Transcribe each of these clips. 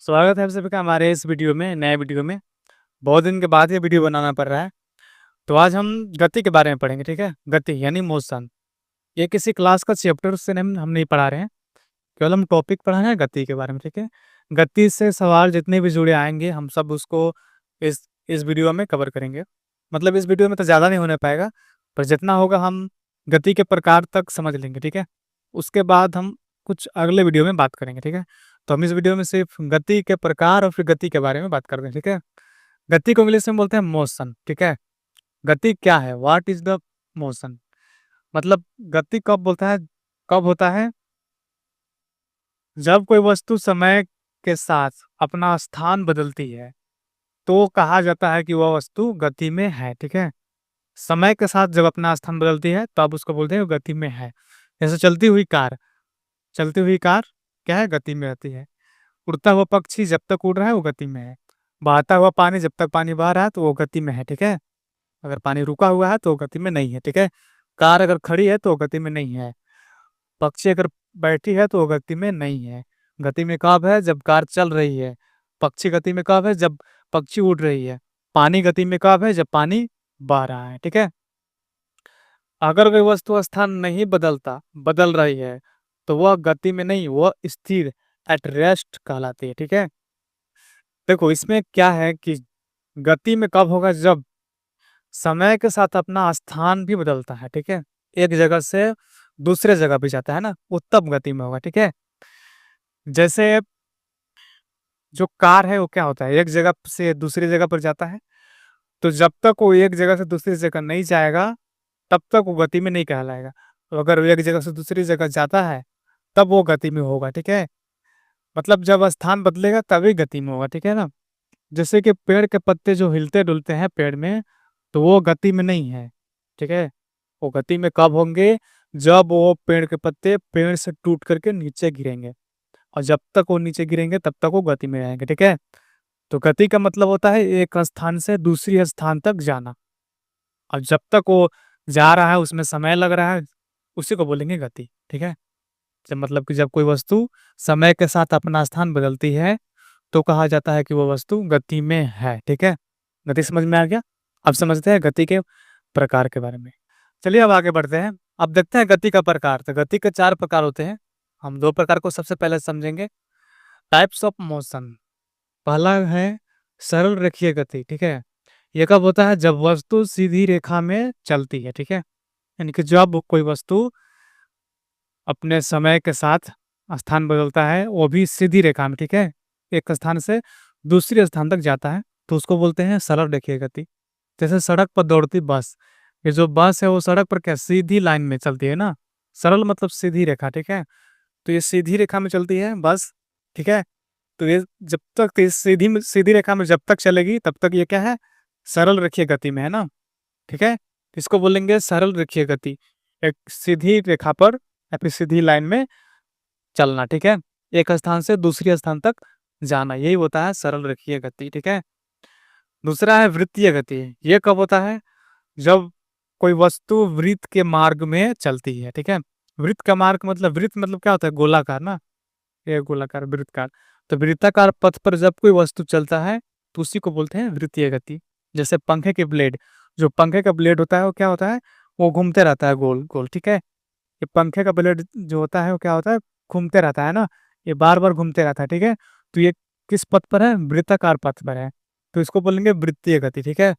स्वागत है आप सभी का हमारे इस वीडियो में, नए वीडियो में। बहुत दिन के बाद ये वीडियो बनाना पड़ रहा है। तो आज हम गति के बारे में पढ़ेंगे, ठीक है? गति यानी मोशन। ये किसी क्लास का चैप्टर से हम नहीं पढ़ा रहे हैं, केवल हम टॉपिक पढ़ा रहे हैं गति के बारे में, ठीक है? गति से सवाल जितने भी जुड़े आएंगे, हम सब उसको इस वीडियो में कवर करेंगे। मतलब इस वीडियो में तो ज़्यादा नहीं होने पाएगा, पर जितना होगा हम गति के प्रकार तक समझ लेंगे, ठीक है? उसके बाद हम कुछ अगले वीडियो में बात करेंगे, ठीक है? तो हम इस वीडियो में सिर्फ गति के प्रकार और फिर गति के बारे में बात करते हैं, ठीक है? गति को इंग्लिश में बोलते हैं मोशन, ठीक है? गति क्या है? What is the motion? मतलब गति कब होता है? जब कोई वस्तु समय के साथ अपना स्थान बदलती है, तो कहा जाता है कि वह वस्तु गति में है, ठीक है? समय के साथ जब अपना स्थान बदलती है, तब उसको बोलते हैं वो गति में है। जैसे चलती हुई कार क्या है? गति में रहती है। उड़ता हुआ पक्षी जब तक उड़ रहा है वो गति में है। बहता हुआ पानी जब तक पानी बह रहा है तो वो गति में है, ठीक है? अगर पानी रुका हुआ है तो वो गति में नहीं है, ठीक है? कार अगर खड़ी है तो वो गति में नहीं है। पक्षी अगर बैठी है तो वो गति में नहीं है। गति में कब है? जब कार चल रही है। पक्षी गति में कब है? जब पक्षी उड़ रही है। पानी गति में कब है? जब पानी बह रहा है, ठीक है? अगर कोई वस्तु स्थान नहीं बदल रही है, तो वह गति में नहीं, वह स्थिर, एट रेस्ट कहलाती है, ठीक है? देखो इसमें क्या है कि गति में कब होगा? जब समय के साथ अपना स्थान भी बदलता है, ठीक है? एक जगह से दूसरे जगह पे जाता है ना, वो तब गति में होगा, ठीक है? जैसे जो कार है वो क्या होता है? एक जगह से दूसरी जगह पर जाता है, तो जब तक वो एक जगह से दूसरी जगह नहीं जाएगा, तब तक वो गति में नहीं कहलाएगा। तो अगर वो एक जगह से दूसरी जगह जाता है, तब वो गति में होगा, ठीक है? मतलब जब स्थान बदलेगा तभी गति में होगा, ठीक है ना? जैसे कि पेड़ के पत्ते जो हिलते-डुलते हैं पेड़ में, तो वो गति में नहीं है, ठीक है? वो गति में कब होंगे? जब वो पेड़ के पत्ते पेड़ से टूट करके नीचे गिरेंगे, और जब तक वो नीचे गिरेंगे तब तक वो गति में रहेंगे, ठीक है? तो गति का मतलब होता है एक स्थान से दूसरी स्थान तक जाना, और जब तक वो जा रहा है उसमें समय लग रहा है, उसी को बोलेंगे गति, ठीक है? जब मतलब कि जब कोई वस्तु समय के साथ अपना स्थान बदलती है, तो कहा जाता है कि वो वस्तु गति में है, ठीक है? गति समझ में आ गया? अब समझते हैं गति के प्रकार के बारे में। चलिए अब आगे बढ़ते हैं। अब देखते हैं गति का प्रकार। तो गति के 4 प्रकार होते हैं। हम 2 प्रकार को सबसे पहले समझेंगे। Types of motion. पहला है सरल रेखीय गति, ठीक है? ये कब होता है? जब वस्तु सीधी रेखा में चलती है, ठीक है? यानी कि जब कोई वस्तु अपने समय के साथ स्थान बदलता है, वो भी सीधी रेखा में, ठीक है? एक स्थान से दूसरे स्थान तक जाता है, तो उसको बोलते हैं सरल रेखीय गति। जैसे सड़क पर दौड़ती बस, ये जो बस है वो सड़क पर क्या सीधी लाइन में चलती है ना? सरल मतलब सीधी रेखा, ठीक है? तो ये सीधी रेखा में चलती है बस, ठीक है? तो ये जब तक इस सीधी रेखा में जब तक चलेगी तब तक ये क्या है? सरल रेखीय गति में है ना? ठीक है? इसको बोलेंगे सरल रेखीय गति। एक सीधी रेखा पर या फिर सीधी लाइन में चलना, ठीक है? एक स्थान से दूसरे स्थान तक जाना, यही होता है सरल रेखीय गति, ठीक है? दूसरा है वृत्तीय गति। ये कब होता है? जब कोई वस्तु वृत्त के मार्ग में चलती है, ठीक है? वृत्त मतलब क्या होता है? गोलाकार ना? ये गोलाकार वृत्तकार। तो वृत्ताकार पथ पर जब कोई वस्तु चलता है, तो उसी को बोलते हैं वृत्तीय गति। जैसे पंखे के ब्लेड, जो पंखे का ब्लेड होता है वो क्या होता है? वो घूमते रहता है गोल गोल, ठीक है? ये पंखे का ब्लेड जो होता है वो क्या होता है? घूमते रहता है ना? ये बार बार घूमते रहता है, ठीक है? तो ये किस पथ पर है? वृत्ताकार पथ पर है, तो इसको बोलेंगे वृत्तीय गति, ठीक है?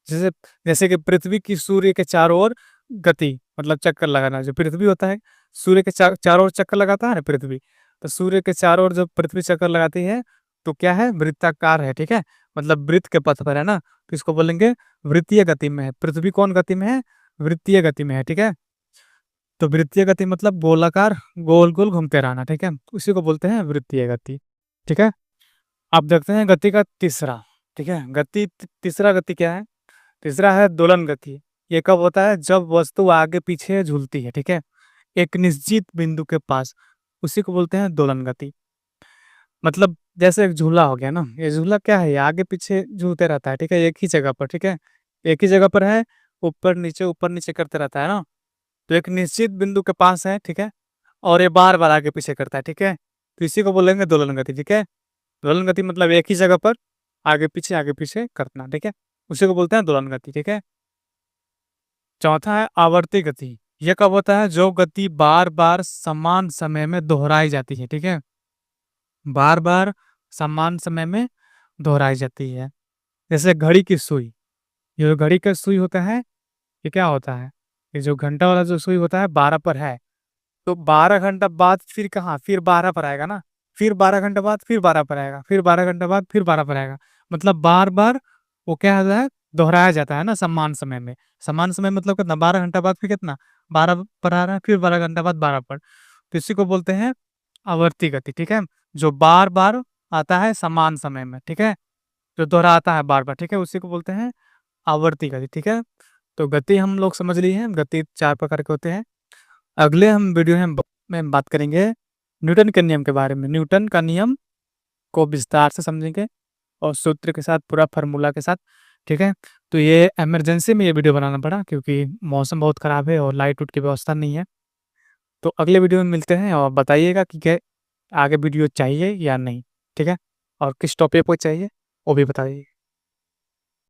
जैसे जैसे कि पृथ्वी की सूर्य के चारों ओर गति मतलब चक्कर लगाना, जो पृथ्वी होता है सूर्य के चारों ओर चक्कर लगाता है ना पृथ्वी, तो सूर्य के चारों ओर जब पृथ्वी चक्कर लगाती है तो क्या है? वृत्ताकार है, ठीक है? मतलब वृत्त के पथ पर है ना, तो इसको बोलेंगे वृत्तीय गति में है। पृथ्वी कौन गति में है? वृत्तीय गति में है, ठीक है? तो वृत्तीय गति मतलब गोलाकार गोल गोल घूमते रहना, ठीक है? उसी को बोलते हैं वृत्तीय गति, ठीक है? अब देखते हैं गति का तीसरा, ठीक है? तीसरा गति क्या है? तीसरा है दोलन गति। ये कब होता है? जब वस्तु आगे पीछे झूलती है, ठीक है? एक निश्चित बिंदु के पास, उसी को बोलते हैं दोलन गति। मतलब जैसे एक झूला हो गया ना, ये झूला क्या है? ये आगे पीछे झूलते रहता है, ठीक है? एक ही जगह पर, ठीक है? एक ही जगह पर है, ऊपर नीचे करते रहता है ना? तो एक निश्चित बिंदु के पास है, ठीक है? और ये बार बार आगे पीछे करता है, ठीक है? तो इसी को बोलेंगे दोलन गति, ठीक है? दोलन गति मतलब एक ही जगह पर आगे पीछे करना, ठीक है, उसी को बोलते हैं दोलन गति, ठीक है। चौथा है आवर्ती गति। यह कब होता है? जो गति बार बार समान समय में दोहराई जाती है, ठीक है, बार बार समान समय में दोहराई जाती है। जैसे घड़ी की सुई, ये जो घड़ी का सुई होता है, ये क्या होता है? ये जो घंटा वाला जो सुई होता है 12 पर है, तो 12 घंटा बाद फिर कहाँ, फिर 12 पर आएगा ना, फिर 12 घंटे बाद फिर 12 पर आएगा, फिर 12 घंटे बाद फिर 12 पर आएगा। मतलब बार बार वो क्या होता है, दोहराया जाता है ना समान समय में। समान समय मतलब कितना, 12 घंटा बाद फिर कितना, 12 पर आ रहा है, फिर 12 घंटा बाद 12 पर। तो इसी को बोलते हैं आवर्ती गति, ठीक है, जो बार बार आता है समान समय में, ठीक है, जो दोहराता है बार बार, ठीक है, उसी को बोलते हैं आवर्ती गति, ठीक है। तो गति हम लोग समझ लिए हैं, गति 4 प्रकार के होते हैं। अगले हम वीडियो में बात करेंगे न्यूटन के नियम के बारे में। न्यूटन का नियम को विस्तार से समझेंगे और सूत्र के साथ, पूरा फार्मूला के साथ, ठीक है। तो ये इमरजेंसी में ये वीडियो बनाना पड़ा क्योंकि मौसम बहुत ख़राब है और लाइट उट की व्यवस्था नहीं है। तो अगले वीडियो में मिलते हैं और बताइएगा कि क्या आगे वीडियो चाहिए या नहीं, ठीक है, और किस टॉपिक पर चाहिए वो भी बताइए।